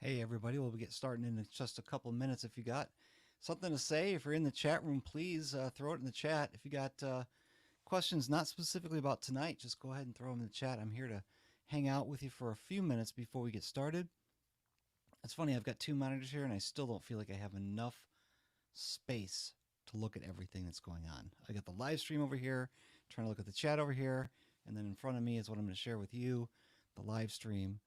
Hey everybody, we'll get starting in just a couple of minutes. If you got something to say, if you're in the chat room, please throw it in the chat. If you got questions not specifically about tonight, just go ahead and throw them in the chat. I'm here to hang out with you for a few minutes before we get started. It's funny, I've got two monitors here and I still don't feel like I have enough space to look at everything that's going on. I got the live stream over here, trying to look at the chat over here, and then in front of me is what I'm going to share with you, the live stream.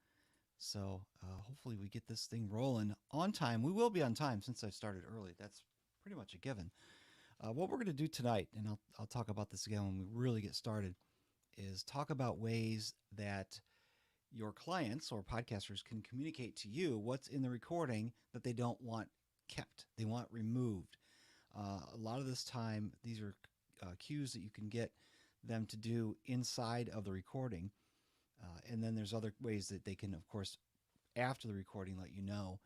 So hopefully we get this thing rolling on time. We will be on time since I started early. That's pretty much a given. What we're going to do tonight, and I'll talk about this again when we really get started, is talk about ways that your clients or podcasters can communicate to you what's in the recording that they don't want kept. They want removed. A lot of this time, these are cues that you can get them to do inside of the recording. And then there's other ways that they can, of course, after the recording, let you know.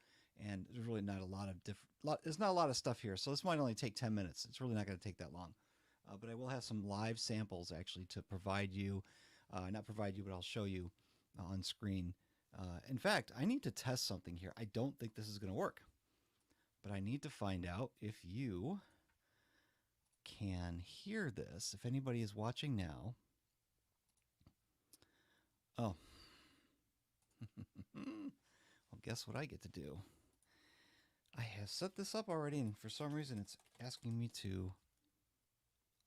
And there's really not a lot of there's not a lot of stuff here. So this might only take 10 minutes. It's really not going to take that long. But I will have some live samples actually to provide you, not provide you, but I'll show you on screen. In fact, I need to test something here. I don't think this is going to work, but I need to find out if you can hear this. If anybody is watching now. Oh, well, guess what I get to do? I have set this up already, and for some reason it's asking me to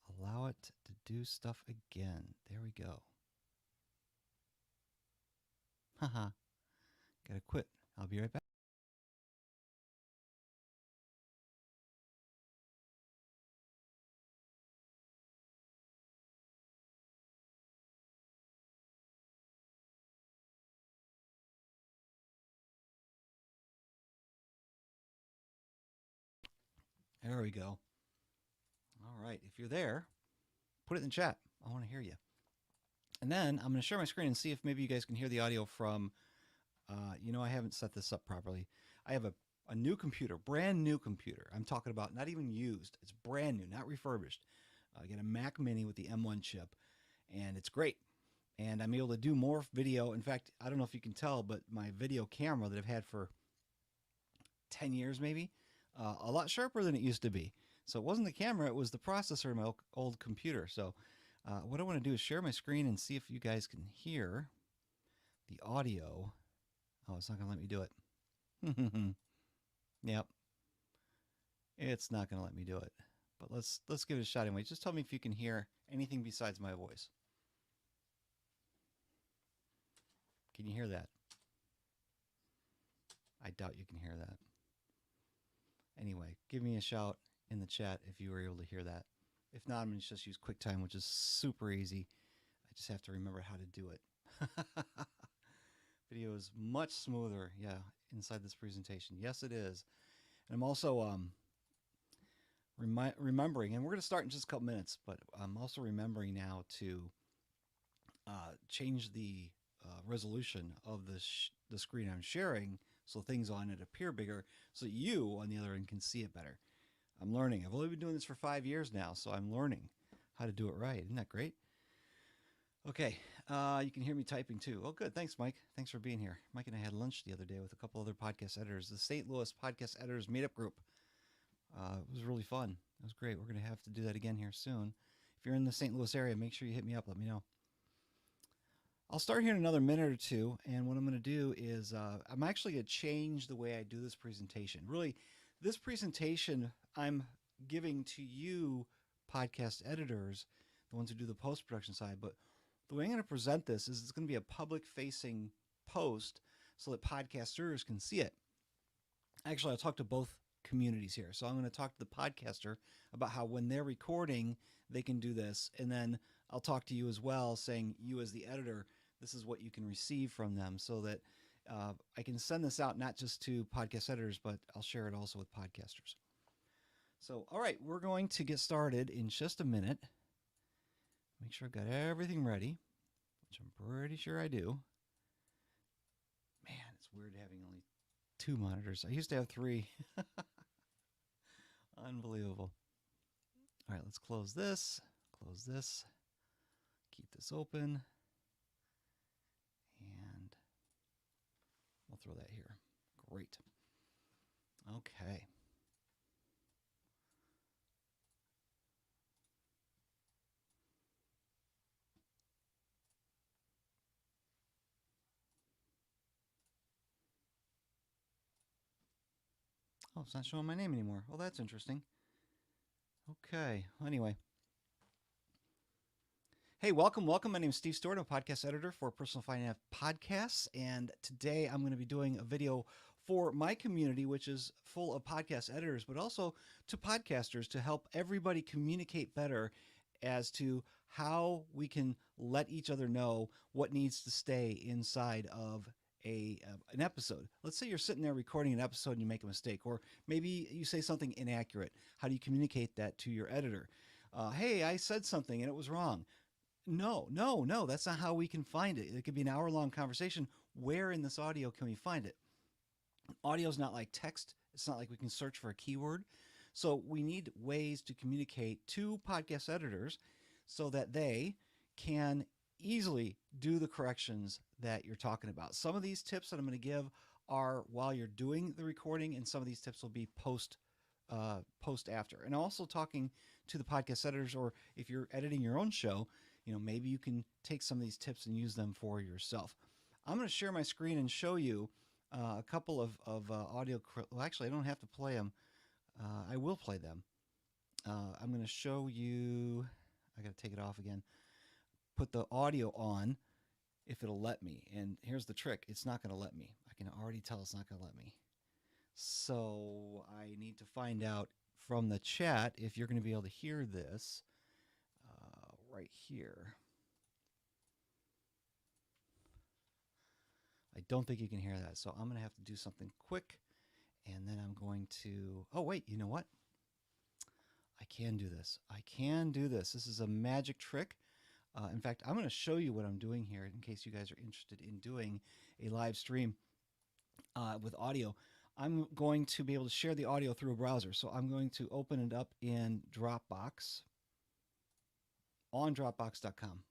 allow it to do stuff again. There we go. Haha. Gotta quit. I'll be right back. There we go. All right. If you're there, put it in the chat. I want to hear you. And then I'm going to share my screen and see if maybe you guys can hear the audio from, I haven't set this up properly. I have a new computer, brand new computer. I'm talking about not even used. It's brand new, not refurbished. I get a Mac Mini with the M1 chip, and it's great. And I'm able to do more video. In fact, I don't know if you can tell, but my video camera that I've had for 10 years maybe, a lot sharper than it used to be. So it wasn't the camera, it was the processor in my old computer. So what I want to do is share my screen and see if you guys can hear the audio. Oh, it's not going to let me do it. Yep. It's not going to let me do it. But let's give it a shot anyway. Just tell me if you can hear anything besides my voice. Can you hear that? I doubt you can hear that. Anyway, give me a shout in the chat if you were able to hear that. If not, I'm going to just use QuickTime, which is super easy. I just have to remember how to do it. Video is much smoother, yeah, inside this presentation. Yes, it is. And I'm also remembering, and we're going to start in just a couple minutes, but I'm also remembering now to change the resolution of the screen I'm sharing so things on it appear bigger so you on the other end can see it better. I'm learning. I've only been doing this for 5 years now, so I'm learning how to do it right. Isn't that great? Okay, you can hear me typing too. Oh, good. Thanks, Mike. Thanks for being here. Mike and I had lunch the other day with a couple other podcast editors, the St. Louis Podcast Editors Meetup Group. It was really fun. It was great. We're going to have to do that again here soon. If you're in the St. Louis area, make sure you hit me up. Let me know. I'll start here in another minute or two, and what I'm going to do is I'm actually going to change the way I do this presentation. Really, this presentation I'm giving to you podcast editors, the ones who do the post-production side, but the way I'm going to present this is it's going to be a public-facing post so that podcasters can see it. Actually, I'll talk to both communities here. So I'm going to talk to the podcaster about how when they're recording, they can do this, and then I'll talk to you as well, saying you as the editor, this is what you can receive from them so that I can send this out not just to podcast editors, but I'll share it also with podcasters. So, all right, we're going to get started in just a minute. Make sure I've got everything ready, which I'm pretty sure I do. Man, it's weird having only 2 monitors. I used to have 3. Unbelievable. All right, let's close this, keep this open, and we'll throw that here. Great. Okay. Oh, it's not showing my name anymore. Well, that's interesting. Okay. Anyway. Hey, welcome, welcome. My name is Steve Stewart. I'm a podcast editor for Personal Finance Podcasts. And today I'm going to be doing a video for my community, which is full of podcast editors, but also to podcasters to help everybody communicate better as to how we can let each other know what needs to stay inside of an episode. Let's say you're sitting there recording an episode and you make a mistake, or maybe you say something inaccurate. How do you communicate that to your editor? Hey, I said something and it was wrong. No. That's not how we can find it. It could be an hour-long conversation. Where in this audio can we find it? Audio is not like text. It's not like we can search for a keyword. So we need ways to communicate to podcast editors so that they can easily do the corrections that you're talking about. Some of these tips that I'm going to give are while you're doing the recording, and some of these tips will be post after. And also talking to the podcast editors, or if you're editing your own show, maybe you can take some of these tips and use them for yourself. I'm going to share my screen and show you a couple of audio. Well, actually, I don't have to play them. I will play them. I'm going to show you. I got to take it off again. Put the audio on if it'll let me. And here's the trick. It's not going to let me. I can already tell it's not going to let me. So I need to find out from the chat if you're going to be able to hear this right here. I don't think you can hear that, so I'm going to have to do something quick, and then I'm going to... Oh, wait, you know what? I can do this. I can do this. This is a magic trick. In fact, I'm going to show you what I'm doing here in case you guys are interested in doing a live stream with audio. I'm going to be able to share the audio through a browser, so I'm going to open it up in Dropbox on Dropbox.com.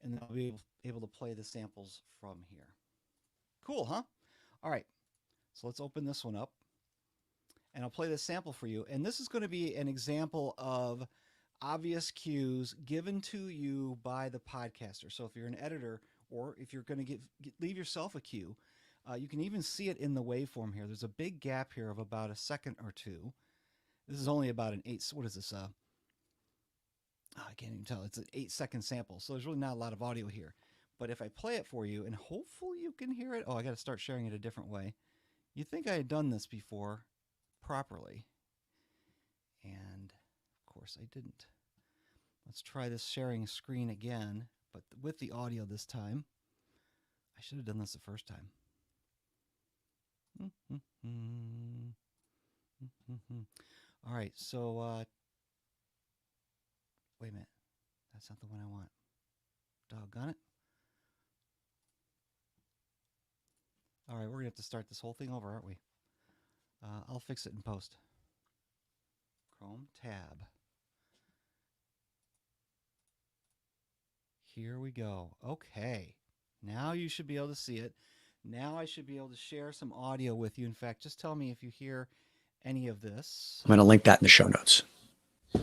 And then I'll be able to play the samples from here. Cool, huh? All right, so let's open this one up. And I'll play this sample for you. And this is going to be an example of obvious cues given to you by the podcaster. So if you're an editor, or if you're going to leave yourself a cue, you can even see it in the waveform here. There's a big gap here of about a second or two. This is only about an 8, what is this? I can't even tell. It's an 8-second sample, so there's really not a lot of audio here. But if I play it for you, and hopefully you can hear it. Oh, I got to start sharing it a different way. You'd think I had done this before properly. And, of course, I didn't. Let's try this sharing screen again, but with the audio this time. I should have done this the first time. All right, so... wait a minute. That's not the one I want. Doggone it. All right, we're going to have to start this whole thing over, aren't we? I'll fix it in post. Chrome tab. Here we go. Okay. Now you should be able to see it. Now I should be able to share some audio with you. In fact, just tell me if you hear any of this. I'm going to link that in the show notes.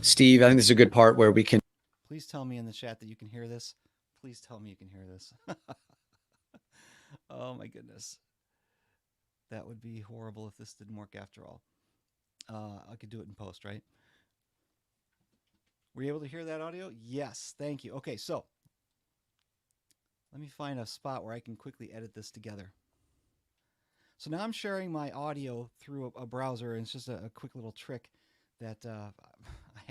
Steve, I think this is a good part where we can... Please tell me in the chat that you can hear this. Please tell me you can hear this. Oh my goodness. That would be horrible if this didn't work after all. I could do it in post, right? Were you able to hear that audio? Yes, thank you. Okay, so let me find a spot where I can quickly edit this together. So now I'm sharing my audio through a browser, and it's just a quick little trick that I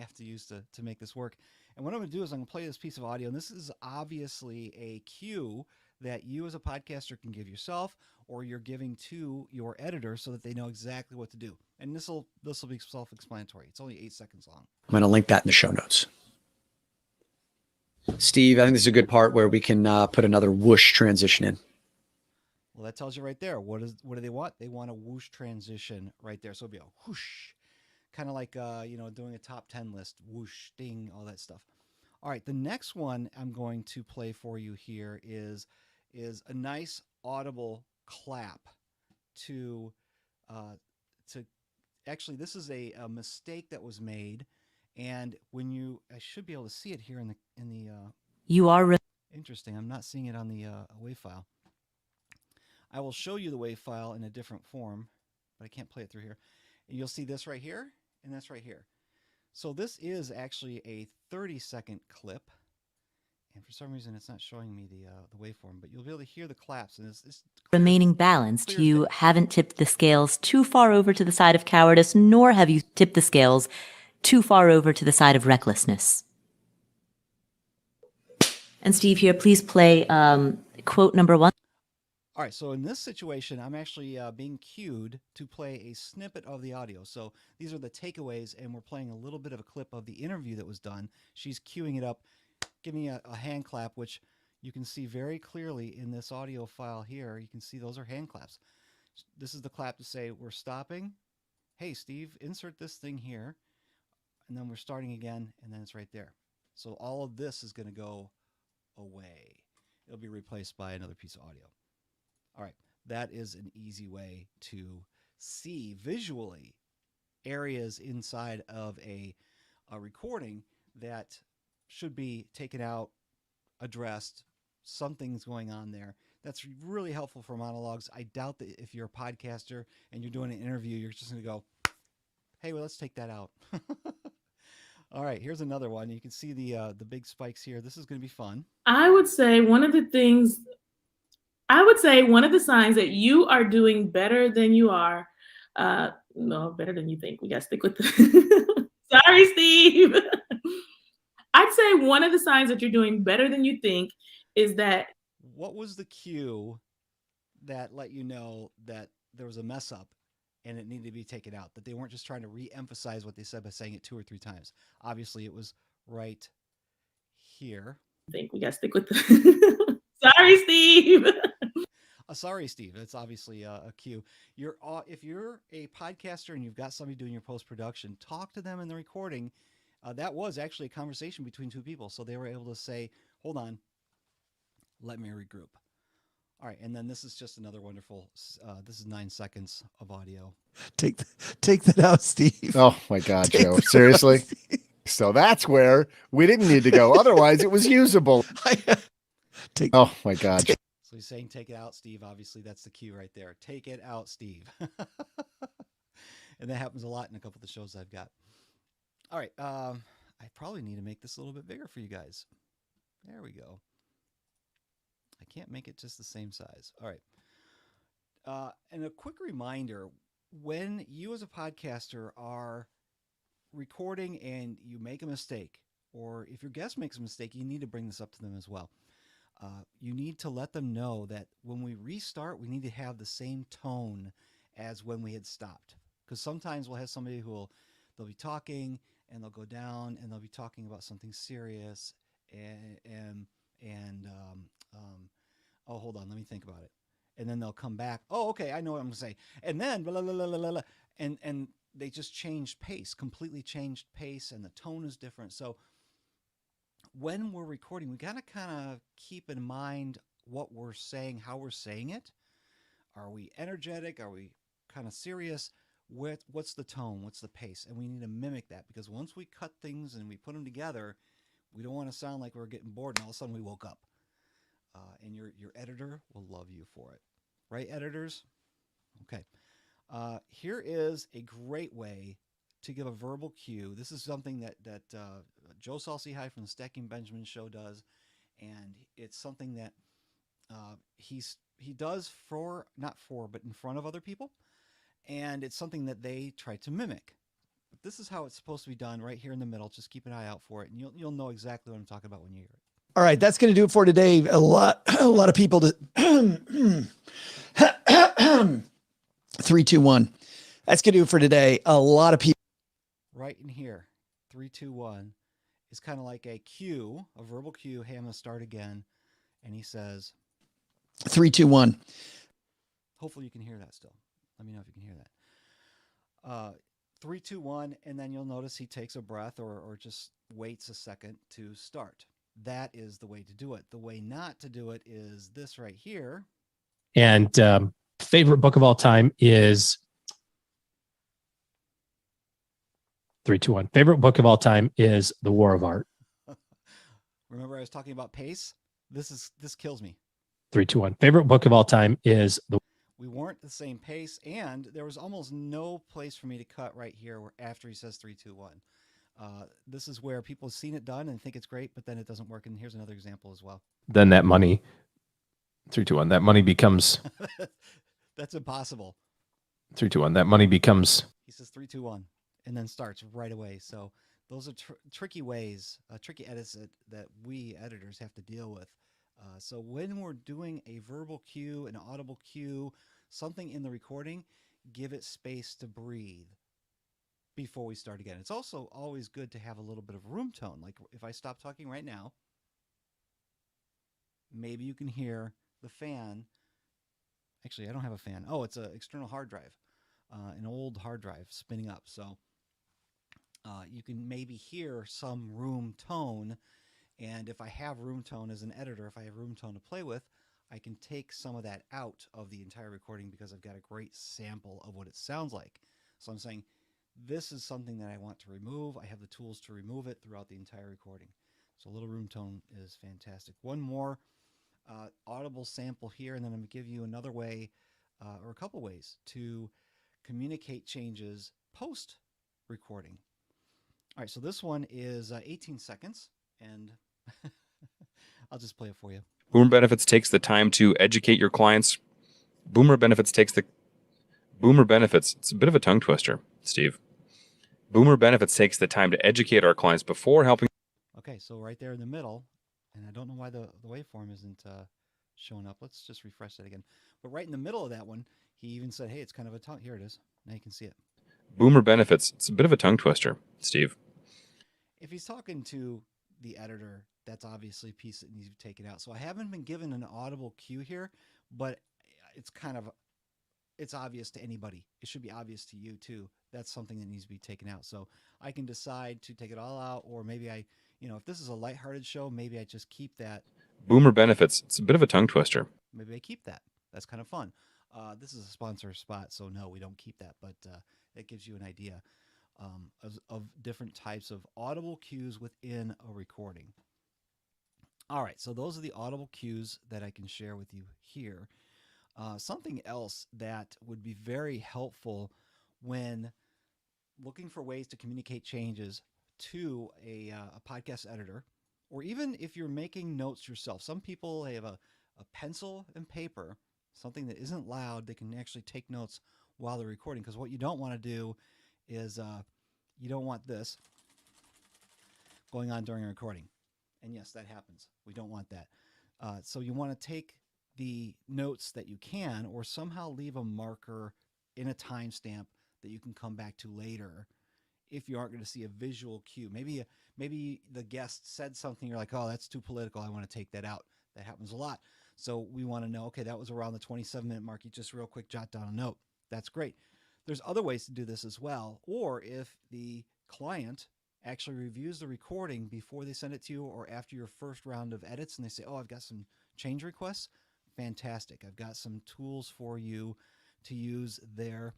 have to use to make this work. And what I'm going to do is I'm going to play this piece of audio, and this is obviously a cue that you as a podcaster can give yourself, or you're giving to your editor so that they know exactly what to do. And this will be self-explanatory. It's only 8 seconds long. I'm going to link that in the show notes. Steve, I think this is a good part where we can put another whoosh transition in. Well, that tells you right there. What do they want? They want a whoosh transition right there. So it'll be a whoosh, kind of like doing a top 10 list. Whoosh, ding, all that stuff. All right, the next one I'm going to play for you here is a nice audible clap. to uh, actually, this is a mistake that was made, and I should be able to see it here in the You are interesting. I'm not seeing it on the WAV file. I will show you the WAV file in a different form, but I can't play it through here. And you'll see this right here, and that's right here. So this is actually a 30-second clip, and for some reason it's not showing me the waveform, but you'll be able to hear the claps, and it's remaining balanced. clear You thing. haven't tipped the scales too far over to the side of cowardice, nor have you tipped the scales too far over to the side of recklessness. And Steve, here, please play quote number 1. All right, so in this situation, I'm actually being cued to play a snippet of the audio. So these are the takeaways, and we're playing a little bit of a clip of the interview that was done. She's queuing it up. Give me a hand clap, which you can see very clearly in this audio file here. You can see those are hand claps. This is the clap to say we're stopping. Hey, Steve, insert this thing here. And then we're starting again, and then it's right there. So all of this is going to go away. It'll be replaced by another piece of audio. All right, that is an easy way to see visually areas inside of a recording that should be taken out, addressed. Something's going on there. That's really helpful for monologues. I doubt that if you're a podcaster and you're doing an interview, you're just going to go, hey, well, let's take that out. All right, here's another one. You can see the big spikes here. This is going to be fun. I would say one of the signs that you are doing better than you are, no, better than you think. We got to stick with the, sorry, Steve. I'd say one of the signs that you're doing better than you think is that. What was the cue that let you know that there was a mess up and it needed to be taken out, that they weren't just trying to re-emphasize what they said by saying it 2 or 3 times? Obviously, it was right here. I think we got to stick with the, sorry, Steve. Sorry, Steve. That's obviously a cue. If you're a podcaster and you've got somebody doing your post-production, talk to them in the recording. That was actually a conversation between 2 people, so they were able to say, hold on, let me regroup. All right, and then this is just another wonderful, this is 9 seconds of audio. Take that out, Steve. Oh my God, Joe. Seriously? So that's where we didn't need to go. Otherwise, it was usable. Oh my God. So he's saying, take it out, Steve. Obviously, that's the cue right there. Take it out, Steve. And that happens a lot in a couple of the shows I've got. All right, I probably need to make this a little bit bigger for you guys. There we go. I can't make it just the same size. All right. And a quick reminder, when you as a podcaster are recording and you make a mistake, or if your guest makes a mistake, you need to bring this up to them as well. You need to let them know that when we restart, we need to have the same tone as when we had stopped. Because sometimes we'll have somebody they'll be talking and they'll go down and they'll be talking about something serious and oh, hold on, let me think about it. And then they'll come back. Oh, okay, I know what I'm going to say. And then blah, blah, blah, blah, blah, blah, and they just changed pace, completely changed pace, and the tone is different. So when we're recording, we got to kind of keep in mind what we're saying, how we're saying it. Are we energetic? Are we kind of serious? What's the tone? What's the pace? And we need to mimic that, because once we cut things and we put them together, we don't want to sound like we're getting bored and all of a sudden we woke up. And your editor will love you for it. Right, editors? Okay. Here is a great way to give a verbal cue. This is something that Joe Salsihai from the Stacking Benjamin show does, and it's something that he does but in front of other people, and it's something that they try to mimic. But this is how it's supposed to be done, right here in the middle. Just keep an eye out for it, and you'll know exactly what I'm talking about when you hear it. All right, that's going to do it for today. A lot of people to 3, 2, 1. That's going to do it for today. A lot of people. Right in here, 3, 2, 1 is kind of like a cue, a verbal cue. Hey, I'm going to start again. And he says, 3, 2, 1. Hopefully you can hear that still. Let me know if you can hear that. 3, 2, 1. And then you'll notice he takes a breath or just waits a second to start. That is the way to do it. The way not to do it is this right here. And favorite book of all time is 3, 2, 1. Favorite book of all time is The War of Art. Remember I was talking about pace? This kills me. 3, 2, 1. Favorite book of all time is We weren't the same pace, and there was almost no place for me to cut right here after he says 3, 2, 1. This is where people have seen it done and think it's great, but then it doesn't work. And here's another example as well. Then that money, 3, 2, 1. That money becomes That's impossible. 3, 2, 1. That money becomes. He says 3, 2, 1, and then starts right away. So those are tricky ways, tricky edits that we editors have to deal with. So when we're doing a verbal cue, an audible cue, something in the recording, give it space to breathe before we start again. It's also always good to have a little bit of room tone. Like if I stop talking right now, maybe you can hear the fan. Actually, I don't have a fan. Oh, it's an external hard drive, an old hard drive spinning up. So you can maybe hear some room tone. And if I have room tone as an editor, if I have room tone to play with, I can take some of that out of the entire recording because I've got a great sample of what it sounds like. So I'm saying, this is something that I want to remove. I have the tools to remove it throughout the entire recording. So a little room tone is fantastic. One more audible sample here, and then I'm going to give you another way or a couple ways to communicate changes post-recording. All right, so this one is 18 seconds, and I'll just play it for you. Boomer Benefits takes the time to educate your clients. Boomer Benefits, it's a bit of a tongue twister, Steve. Boomer Benefits takes the time to educate our clients before helping. Okay, so right there in the middle, and I don't know why the waveform isn't showing up. Let's just refresh that again. But right in the middle of that one, he even said, hey, it's kind of a tongue. Here it is. Now you can see it. Boomer Benefits, it's a bit of a tongue twister, Steve. If he's talking to the editor, that's obviously a piece that needs to be taken out. So I haven't been given an audible cue here, but it's obvious to anybody. It should be obvious to you too. That's something that needs to be taken out. So I can decide to take it all out, or maybe if this is a lighthearted show, maybe I just keep that. Boomer Benefits, it's a bit of a tongue twister. Maybe I keep that. That's kind of fun. This is a sponsor spot, so no, we don't keep that, but it gives you an idea of different types of audible cues within a recording. All right, so those are the audible cues that I can share with you here. Something else that would be very helpful when looking for ways to communicate changes to a podcast editor, or even if you're making notes yourself. Some people have a pencil and paper, something that isn't loud. They can actually take notes while they're recording, because what you don't want to do is you don't want this going on during a recording. And yes, that happens. We don't want that. So you want to take the notes that you can, or somehow leave a marker in a timestamp that you can come back to later if you aren't going to see a visual cue. Maybe the guest said something, you're like, oh, that's too political, I want to take that out. That happens a lot. So we want to know, okay, that was around the 27-minute mark. You just real quick jot down a note. That's great. There's other ways to do this as well. Or if the client actually reviews the recording before they send it to you, or after your first round of edits, and they say, oh, I've got some change requests, fantastic. I've got some tools for you to use there.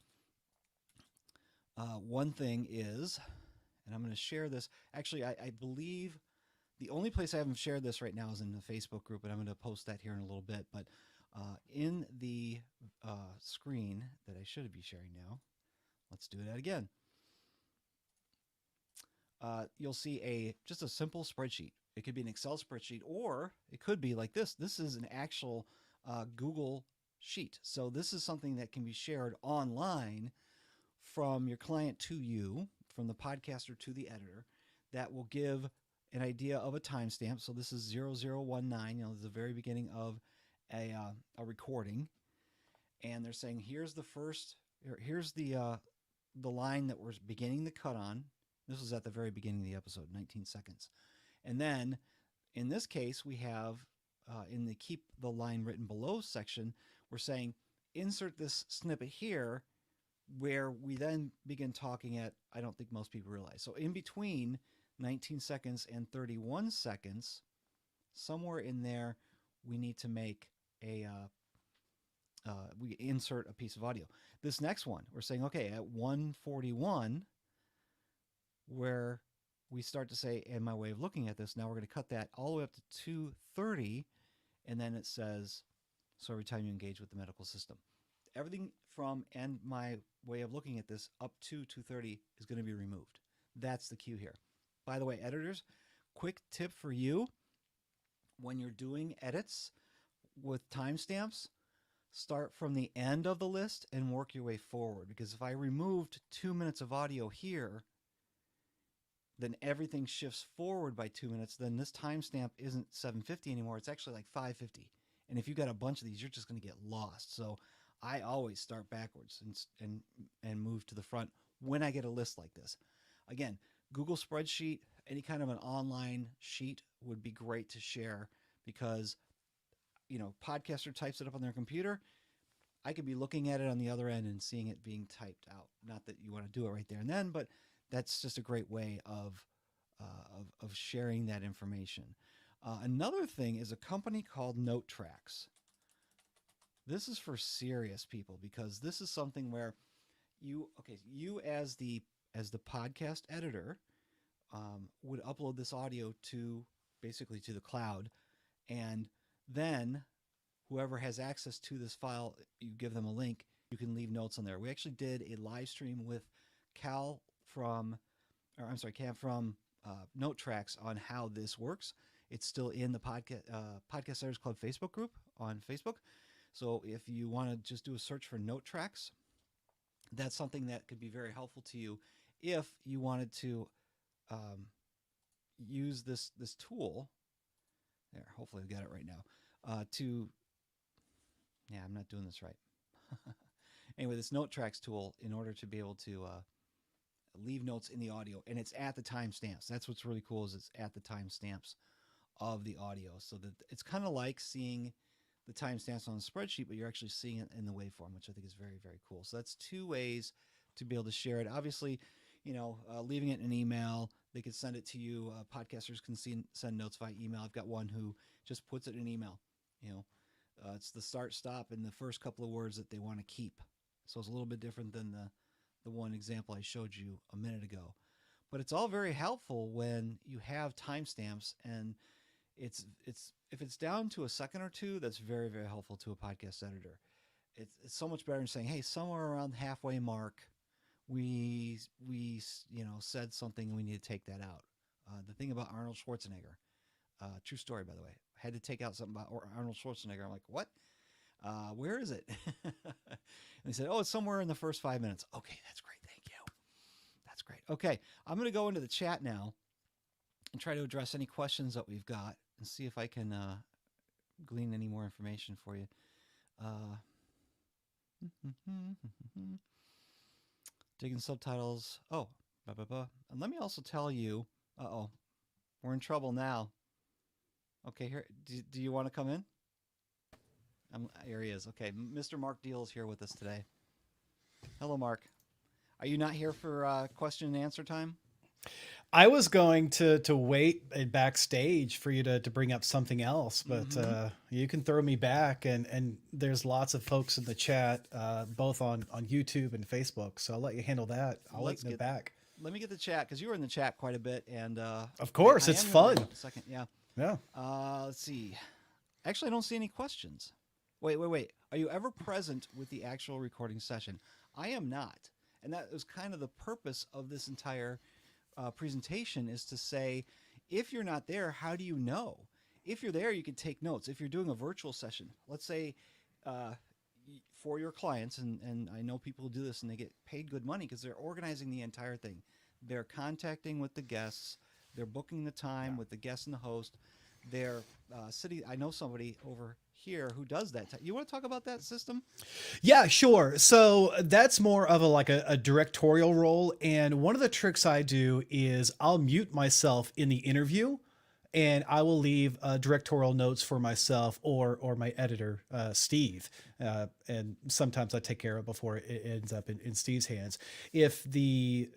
One thing is, and I'm going to share this. Actually, I believe the only place I haven't shared this right now is in the Facebook group, and I'm going to post that here in a little bit. But in the screen that I should be sharing now, let's do that again. You'll see just a simple spreadsheet. It could be an Excel spreadsheet, or it could be like this. This is an actual Google sheet. So this is something that can be shared online from your client to you, from the podcaster to the editor, that will give an idea of a timestamp. So this is 0019, this is the very beginning of a recording. And they're saying, here's the line that we're beginning the cut on. This was at the very beginning of the episode, 19 seconds. And then in this case, we have in the keep the line written below section, we're saying insert this snippet here, where we then begin talking at, I don't think most people realize. So in between 19 seconds and 31 seconds, somewhere in there, we need to make a we insert a piece of audio. This next one, we're saying, okay, at 141, where we start to say, and my way of looking at this, now we're going to cut that all the way up to 2:30, and then it says, so every time you engage with the medical system. Everything from, and my way of looking at this, up to 2:30 is going to be removed. That's the cue here. By the way, editors, quick tip for you, when you're doing edits with timestamps, start from the end of the list and work your way forward. Because if I removed 2 minutes of audio here, then everything shifts forward by 2 minutes. Then this timestamp isn't 750 anymore. It's actually like 550. And if you got a bunch of these, you're just going to get lost. So I always start backwards and move to the front when I get a list like this. Again, Google spreadsheet, any kind of an online sheet would be great to share, because podcaster types it up on their computer. I could be looking at it on the other end and seeing it being typed out. Not that you want to do it right there and then, but that's just a great way of sharing that information. Another thing is a company called NoteTracks. This is for serious people, because this is something where you as the podcast editor would upload this audio to the cloud, and then whoever has access to this file, you give them a link, you can leave notes on there. We actually did a live stream with Cam from NoteTracks on how this works. It's still in the Podcast Editors Club Facebook group on Facebook. So if you want to just do a search for NoteTracks, that's something that could be very helpful to you if you wanted to use this tool. There, hopefully I got it right now. I'm not doing this right. Anyway, this NoteTracks tool, in order to be able to leave notes in the audio, and it's at the timestamps. That's what's really cool, is it's at the timestamps of the audio, so that it's kind of like seeing the timestamps on a spreadsheet, but you're actually seeing it in the waveform, which I think is very, very cool. So that's two ways to be able to share it. Obviously, leaving it in an email, they could send it to you. Podcasters can send notes via email. I've got one who just puts it in an email. It's the start, stop, and the first couple of words that they want to keep. So it's a little bit different than the one example I showed you a minute ago. But it's all very helpful when you have timestamps, and it's if it's down to a second or two, that's very, very helpful to a podcast editor. It's so much better than saying, hey, somewhere around the halfway mark, we said something and we need to take that out. The thing about Arnold Schwarzenegger, true story, by the way, I had to take out something about Arnold Schwarzenegger. I'm like, what? Where is it? And they said, oh, it's somewhere in the first 5 minutes. Okay, that's great. Thank you. That's great. Okay, I'm going to go into the chat now and try to address any questions that we've got and see if I can glean any more information for you. Digging subtitles. Oh, and let me also tell you, we're in trouble now. Okay, here, do you want to come in? Here he is. Okay, Mr. Mark Deal is here with us today. Hello, Mark. Are you not here for question and answer time? I was going to wait backstage for you to bring up something else, but you can throw me back, and there's lots of folks in the chat, both on YouTube and Facebook, so I'll let you handle that. I'll let you back. Let me get the chat, because you were in the chat quite a bit, and of course, it's fun. Second, yeah. Yeah. Let's see. Actually, I don't see any questions. Wait. Are you ever present with the actual recording session? I am not. And that was kind of the purpose of this entire presentation, is to say, if you're not there, how do you know? If you're there, you can take notes. If you're doing a virtual session, let's say for your clients, and I know people who do this and they get paid good money because they're organizing the entire thing. They're contacting with the guests. They're booking the time with the guest and the host. They're sitting. I know somebody over here who does that. You want to talk about that system? Yeah, sure. So that's more of a directorial role. And one of the tricks I do is I'll mute myself in the interview, and I will leave directorial notes for myself or my editor, Steve. And sometimes I take care of it before it ends up in Steve's hands. If the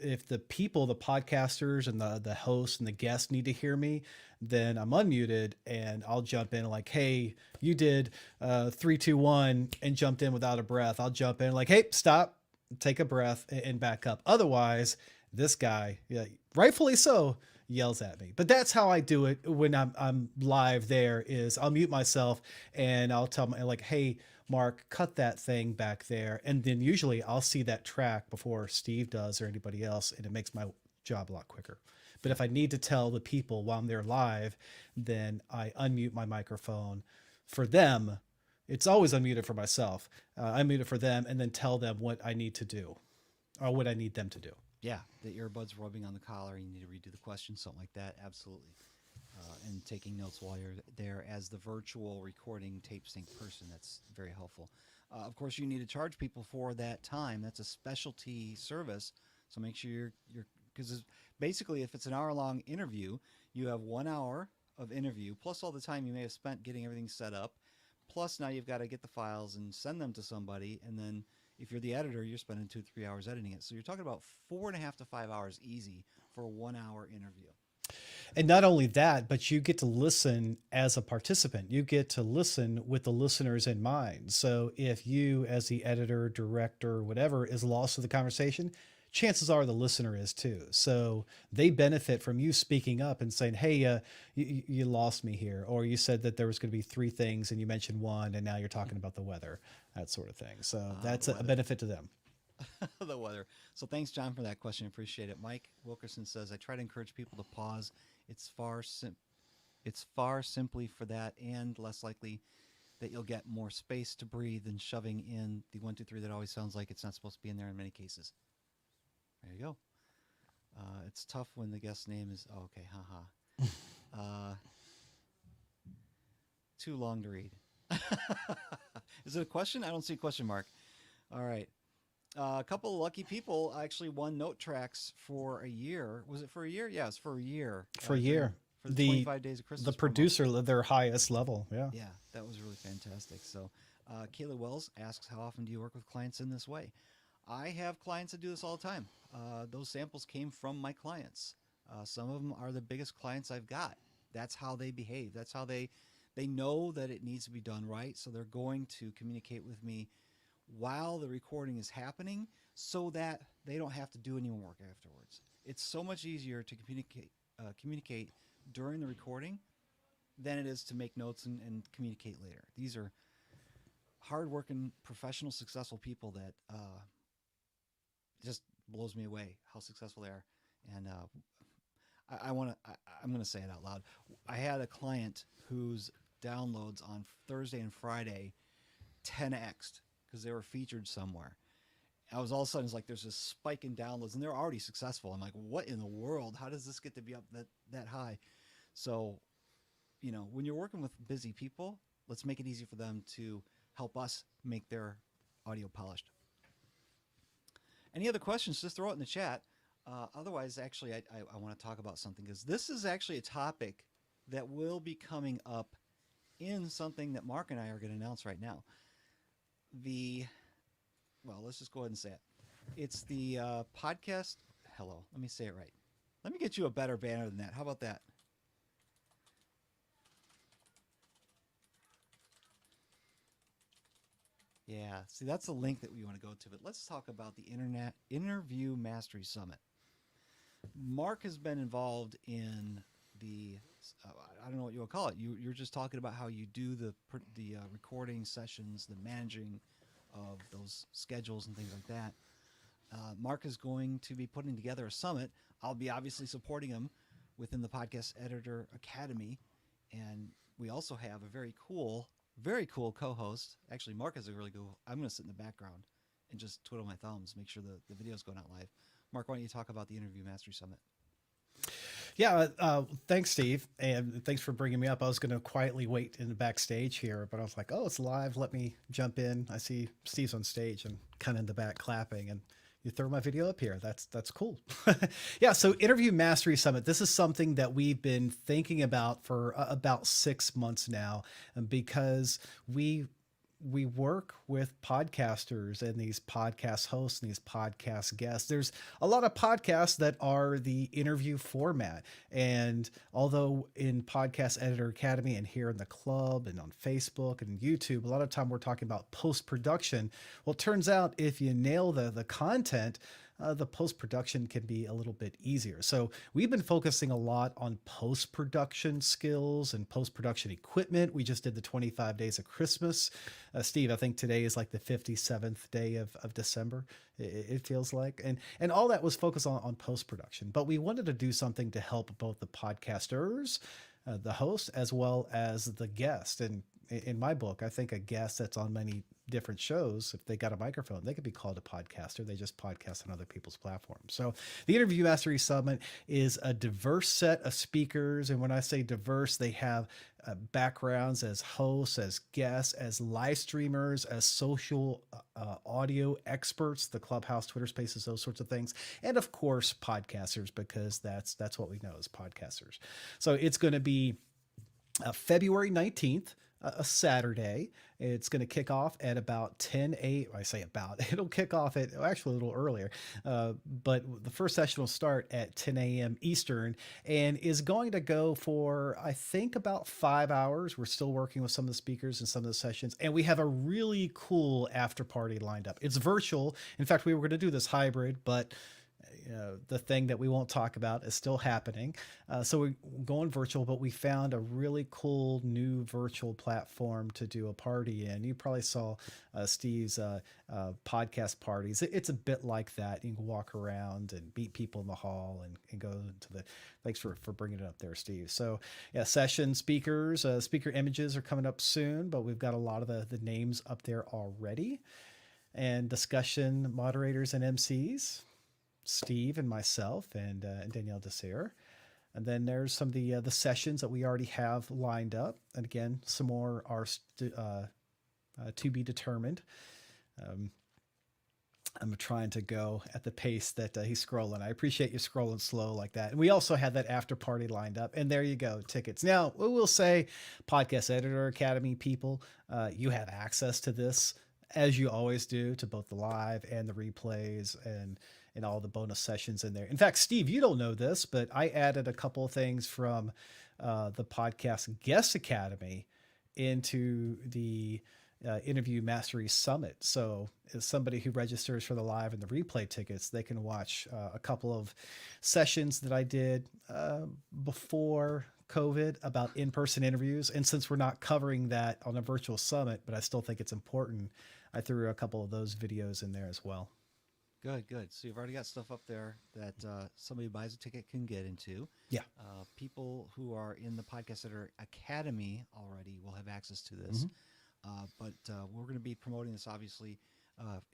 people, the podcasters and the hosts and the guests need to hear me, then I'm unmuted and I'll jump in like, hey, you did 3, 2, 1 and jumped in without a breath. I'll jump in like, hey, stop, take a breath and back up. Otherwise, this guy, yeah, rightfully so, yells at me. But that's how I do it when I'm live there is I'll mute myself and I'll tell my like, hey, Mark, cut that thing back there. And then usually I'll see that track before Steve does or anybody else. And it makes my job a lot quicker. But if I need to tell the people while I'm there live, then I unmute my microphone for them. It's always unmuted for myself. I mute it for them and then tell them what I need to do or what I need them to do. Yeah, the earbuds rubbing on the collar, you need to redo the question, something like that. Absolutely. And taking notes while you're there as the virtual recording tape sync person. That's very helpful. Of course, you need to charge people for that time. That's a specialty service. So make sure you're because basically if it's an hour-long interview, you have 1 hour of interview, plus all the time you may have spent getting everything set up. Plus now you've got to get the files and send them to somebody. And then if you're the editor, you're spending 2-3 hours editing it. So you're talking about 4.5 to 5 hours easy for a 1 hour interview. And not only that, but you get to listen as a participant. You get to listen with the listeners in mind. So if you, as the editor, director, whatever, is lost to the conversation, chances are the listener is too. So they benefit from you speaking up and saying, hey, you lost me here. Or you said that there was going to be 3 things and you mentioned 1 and now you're talking about the weather, that sort of thing. So that's a benefit to them. The weather. So thanks, John, for that question. Appreciate it. Mike Wilkerson says, I try to encourage people to pause. It's far simply for that and less likely that you'll get more space to breathe than shoving in the 1, 2, 3 that always sounds like it's not supposed to be in there in many cases. There you go. It's tough when the guest name is okay. Haha. Too long to read. Is it a question? I don't see a question mark. All right. A couple of lucky people actually won note tracks for a year. Was it for a year? Yeah, it's for a year. For a year. For the 25 Days of Christmas. The producer, their highest level. Yeah. Yeah, that was really fantastic. So Kayla Wells asks, how often do you work with clients in this way? I have clients that do this all the time. Those samples came from my clients. Some of them are the biggest clients I've got. That's how they behave. That's how they know that it needs to be done right. So they're going to communicate with me while the recording is happening so that they don't have to do any more work afterwards. It's so much easier to communicate during the recording than it is to make notes and communicate later. These are hardworking, professional, successful people that just blows me away how successful they are. And I'm going to say it out loud. I had a client whose downloads on Thursday and Friday 10x'd because they were featured somewhere. I was all of a sudden, it's like there's this spike in downloads and they're already successful. I'm like, what in the world? How does this get to be up that high? So, when you're working with busy people, let's make it easy for them to help us make their audio polished. Any other questions, just throw it in the chat. Otherwise, actually, I want to talk about something because this is actually a topic that will be coming up in something that Mark and I are going to announce right now. Let's just go ahead and say it. It's the podcast. Hello, let me say it right. Let me get you a better banner than that. How about that? Yeah, see, that's the link that we want to go to. But let's talk about the Internet Interview Mastery Summit. Mark has been involved in the, I don't know what you will call it. You're just talking about how you do the recording sessions, the managing of those schedules and things like that. Mark is going to be putting together a summit. I'll be obviously supporting him within the Podcast Editor Academy. And we also have a very cool co-host. Actually, Mark is a really cool. I'm going to sit in the background and just twiddle my thumbs, make sure the video's going out live. Mark, why don't you talk about the Interview Mastery Summit? Yeah, thanks, Steve, and thanks for bringing me up. I was going to quietly wait in the backstage here, but I was like, oh, it's live. Let me jump in. I see Steve's on stage and kind of in the back clapping and you throw my video up here. That's cool. Yeah. So Interview Mastery Summit. This is something that we've been thinking about for about 6 months now, because we work with podcasters and these podcast hosts and these podcast guests. There's a lot of podcasts that are the interview format. And although in Podcast Editor Academy and here in the club and on Facebook and YouTube, a lot of time we're talking about post-production. Well, it turns out if you nail the content, the post-production can be a little bit easier. So we've been focusing a lot on post-production skills and post-production equipment. We just did the 25 days of Christmas. Steve, I think today is like the 57th day of December, it feels like. And all that was focused on post-production. But we wanted to do something to help both the podcasters, the host, as well as the guest. And in my book, I think a guest that's on many different shows, if they got a microphone, they could be called a podcaster. They just podcast on other people's platforms. So the Interview Mastery Summit is a diverse set of speakers. And when I say diverse, they have backgrounds as hosts, as guests, as live streamers, as social audio experts, the Clubhouse, Twitter Spaces, those sorts of things. And of course, podcasters, because that's what we know as podcasters. So it's going to be February 19th, a Saturday. It's going to kick off at about 10 a.m. I say about, it'll kick off at actually a little earlier, but the first session will start at 10 a.m. Eastern and is going to go for, I think, about 5 hours. We're still working with some of the speakers and some of the sessions, and we have a really cool after party lined up. It's virtual. In fact, we were going to do this hybrid, but the thing that we won't talk about is still happening. So we're going virtual, but we found a really cool new virtual platform to do a party in. You probably saw Steve's podcast parties. It's a bit like that. You can walk around and meet people in the hall and go to the, thanks for bringing it up there, Steve. So yeah, session speakers, speaker images are coming up soon, but we've got a lot of the names up there already. And discussion moderators and MCs, Steve and myself and Danielle Desir. And then there's some of the sessions that we already have lined up. And again, some more are to be determined. I'm trying to go at the pace that he's scrolling. I appreciate you scrolling slow like that. And we also have that after party lined up. And there you go, tickets. Now, we will say, Podcast Editor Academy people, you have access to this, as you always do, to both the live and the replays and all the bonus sessions in there. In fact, Steve, you don't know this, but I added a couple of things from the Podcast Guest Academy into the Interview Mastery Summit. So as somebody who registers for the live and the replay tickets, they can watch a couple of sessions that I did before COVID about in-person interviews. And since we're not covering that on a virtual summit, but I still think it's important, I threw a couple of those videos in there as well. Good. So you've already got stuff up there that somebody who buys a ticket can get into. Yeah. People who are in the Podcast Editor Academy already will have access to this. But we're going to be promoting this, obviously,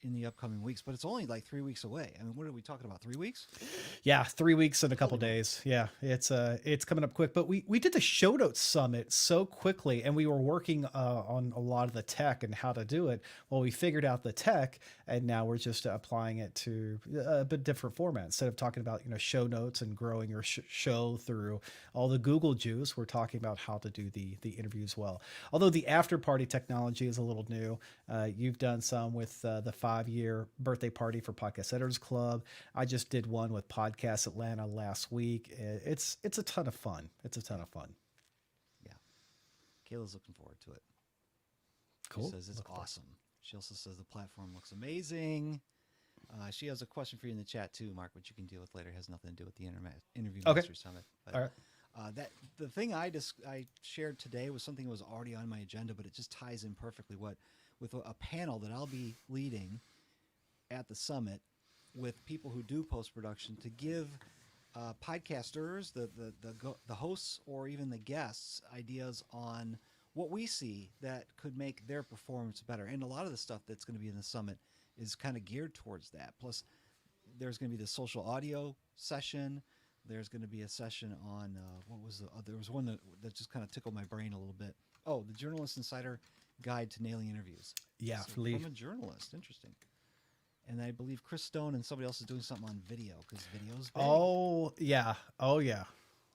in the upcoming weeks. But it's only like 3 weeks away. I mean, what are we talking about, 3 weeks? Yeah, 3 weeks and a couple days. Yeah, it's coming up quick. But we did the Show Notes Summit so quickly, and we were working on a lot of the tech and how to do it. Well, we figured out the tech, and now we're just applying it to a bit different format. Instead of talking about show notes and growing your show through all the Google juice, we're talking about how to do the interview as well. Although the after party technology is a little new. You've done some with the 5-year birthday party for Podcast Editors Club. I just did one with Podcast Atlanta last week. It's a ton of fun. Yeah. Kayla's looking forward to it. Cool. She says it's awesome. She also says the platform looks amazing. She has a question for you in the chat too, Mark, which you can deal with later. It has nothing to do with the Interview Mastery Summit. But, all right. The thing I shared today was something that was already on my agenda, but it just ties in perfectly with a panel that I'll be leading at the summit with people who do post-production to give podcasters, the hosts, or even the guests ideas on what we see that could make their performance better. And a lot of the stuff that's going to be in the summit is kind of geared towards that. Plus, there's going to be the social audio session. There's going to be a session on, there was one that just kind of tickled my brain a little bit. Oh, the Journalist Insider Guide to Nailing Interviews. Yeah, so from a journalist. Interesting. And I believe Chris Stone and somebody else is doing something on video because video's big. Oh yeah. Oh yeah.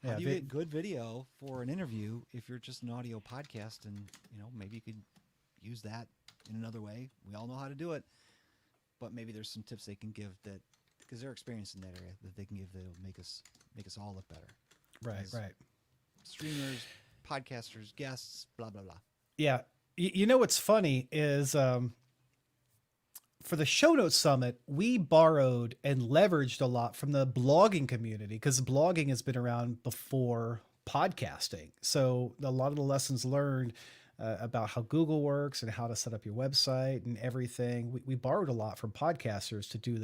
How Yeah. do you get good video for an interview if you're just an audio podcast? And maybe you could use that in another way. We all know how to do it, but maybe there's some tips they can give that, because they're experienced in that area, that they can give that'll make us all look better. Right. As Right. Streamers, podcasters, guests, blah blah blah. Yeah. You know what's funny is for the Show Notes Summit, we borrowed and leveraged a lot from the blogging community because blogging has been around before podcasting. So a lot of the lessons learned about how Google works and how to set up your website and everything, we borrowed a lot from podcasters to do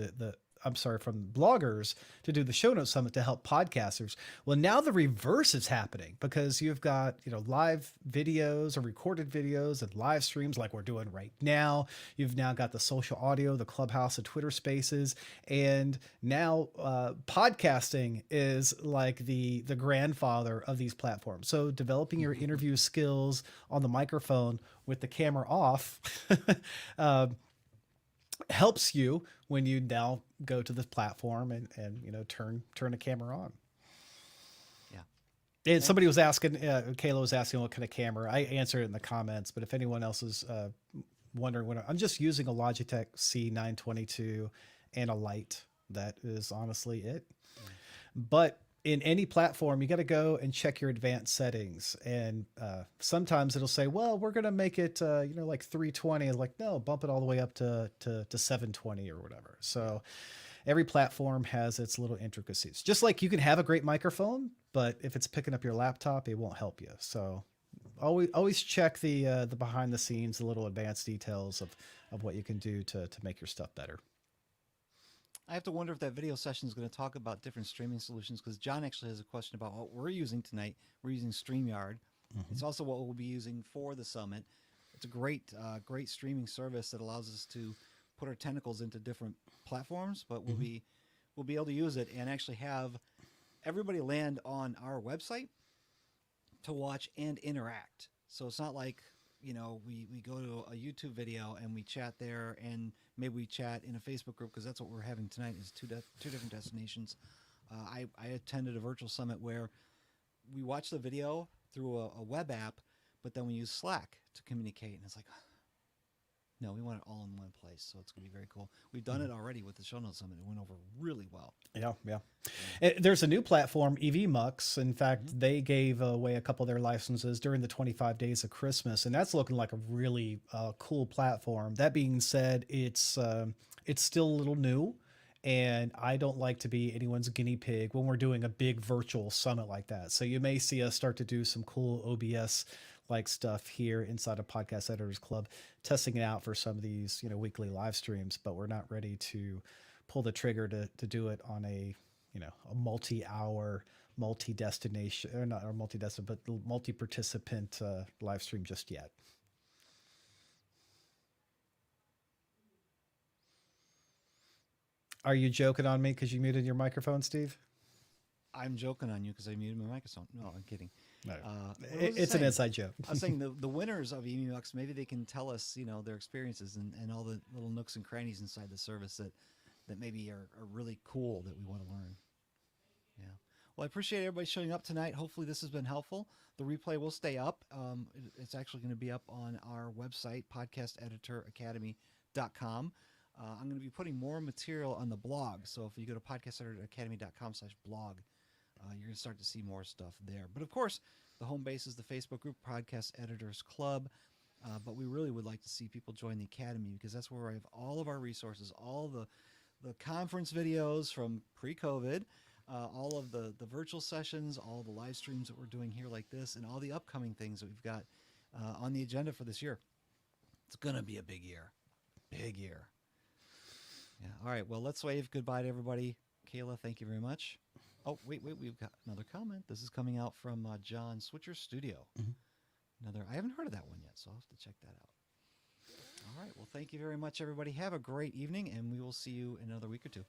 from bloggers to do the Show Notes Summit to help podcasters. Well, now the reverse is happening because you've got, live videos or recorded videos and live streams like we're doing right now. You've now got the social audio, the Clubhouse and Twitter Spaces. And now podcasting is like the grandfather of these platforms. So developing your interview skills on the microphone with the camera off helps you when you now go to the platform and turn the camera on. Yeah. And somebody was asking, Kayla was asking what kind of camera. I answered it in the comments, but if anyone else is wondering what I'm just using a Logitech C922 and a light. That is honestly it. But in any platform, you got to go and check your advanced settings. And sometimes it'll say, well, we're going to make it, like 320. It's like, no, bump it all the way up to 720 or whatever. So every platform has its little intricacies. Just like you can have a great microphone, but if it's picking up your laptop, it won't help you. So always check the behind the scenes, the little advanced details of what you can do to make your stuff better. I have to wonder if that video session is going to talk about different streaming solutions, because John actually has a question about what we're using tonight. We're using StreamYard. Mm-hmm. It's also what we'll be using for the summit. It's a great streaming service that allows us to put our tentacles into different platforms, but we'll be able to use it and actually have everybody land on our website to watch and interact. So it's not like, we go to a YouTube video and we chat there, and maybe we chat in a Facebook group, because that's what we're having tonight is two different destinations. I attended a virtual summit where we watched the video through a web app, but then we use Slack to communicate, and it's like, no, we want it all in one place. So it's going to be very cool. We've done it already with the Show Notes Summit. It went over really well. Yeah. There's a new platform, EV Mux. In fact, they gave away a couple of their licenses during the 25 days of Christmas, and that's looking like a really cool platform. That being said, it's still a little new, and I don't like to be anyone's guinea pig when we're doing a big virtual summit like that. So you may see us start to do some cool OBS like stuff here inside of Podcast Editors Club, testing it out for some of these, weekly live streams, but we're not ready to pull the trigger to do it on a multi-hour, multi-destination, or not or multi-destination, but multi-participant live stream just yet. Are you joking on me because you muted your microphone, Steve? I'm joking on you because I muted my microphone. No, I'm kidding. No, it's an inside joke. I was saying the winners of EMUX, maybe they can tell us, their experiences and all the little nooks and crannies inside the service that maybe are really cool that we want to learn. Yeah. Well, I appreciate everybody showing up tonight. Hopefully this has been helpful. The replay will stay up. It's actually going to be up on our website, podcasteditoracademy.com. I'm going to be putting more material on the blog. So if you go to podcasteditoracademy.com/blog, you're going to start to see more stuff there. But of course, the home base is the Facebook group, Podcast Editors Club. But we really would like to see people join the Academy, because that's where I have all of our resources, all the conference videos from pre-COVID, all of the virtual sessions, all the live streams that we're doing here like this, and all the upcoming things that we've got on the agenda for this year. It's going to be a big year. Big year. Yeah. All right. Well, let's wave goodbye to everybody. Kayla, thank you very much. Oh, wait. We've got another comment. This is coming out from John Switcher Studio. Mm-hmm. I haven't heard of that one yet, so I'll have to check that out. All right. Well, thank you very much, everybody. Have a great evening, and we will see you in another week or two.